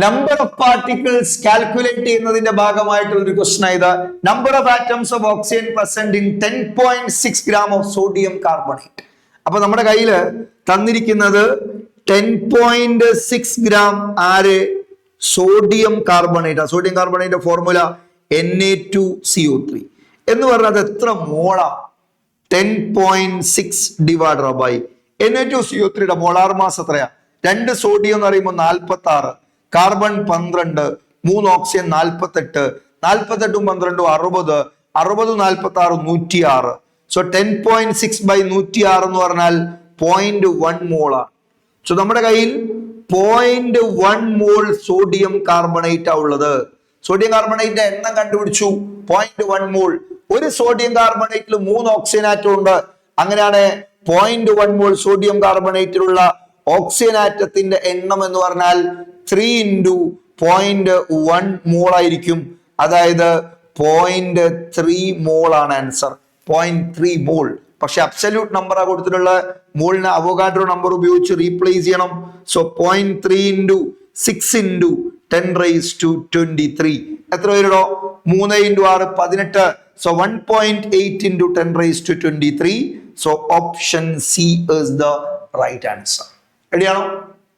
Number of particles calculate ചെയ്യുന്നതിന്റെ ഭാഗമായിട്ടുള്ള ഒരു ക്വസ്റ്റൻ ആയത് number of atoms of oxygen present in 10.6 gram of sodium carbonate. അപ്പൊ നമ്മുടെ കയ്യിൽ തന്നിരിക്കുന്നത് 10.6 ഗ്രാം ആര് sodium carbonate. Sodium carbonate formula Na2CO3 എന്ന് പറഞ്ഞാൽ അത് എത്ര മോളാ? 10.6 divided by Na2CO3 molar mass എത്രയാ? 2 സോഡിയം എന്ന് പറയുമ്പോൾ 46, കാർബൺ 12, 3 ഓക്സിജൻ 48, 48 12 60, 60 46 106. സോ 10.6 ബൈ 106 എന്ന് പറഞ്ഞാൽ 0.1 മോളാണ്. സോ നമ്മുടെ കയ്യിൽ 0.1 മോൾ സോഡിയം കാർബണേറ്റ് ഉള്ളത്. സോഡിയം കാർബണേറ്റിന്റെ എണ്ണം കണ്ടുപിടിച്ചു 0.1 മോൾ. ഒരു സോഡിയം കാർബണേറ്റിൽ 3 ഓക്സിജൻ ആറ്റം ഉണ്ട്. അങ്ങനെയാണ് 0.1 മോൾ സോഡിയം കാർബണേറ്റിലുള്ള ഓക്സിജൻ ആറ്റത്തിന്റെ എണ്ണം എന്ന് പറഞ്ഞാൽ 3 into 0.1 മോൾ ആയിരിക്കും. അതായത് 0.3 മോൾ ആണ് ആൻസർ. 0.3 മോൾ. പക്ഷെ അബ്സല്യൂട്ട് നമ്പർ ആ കൊടുത്തിട്ടുള്ള മോളിനെ അവോഗാഡ്രോ നമ്പർ ഉപയോഗിച്ച് റീപ്ലേസ് ചെയ്യണം. So 0.3 into 6 into 10 raised to 23. എത്ര പേരുടോ? 3 into 6 18. So 1.8 into 10 raised to 23. So option C is the right answer. റെഡിയാണോ?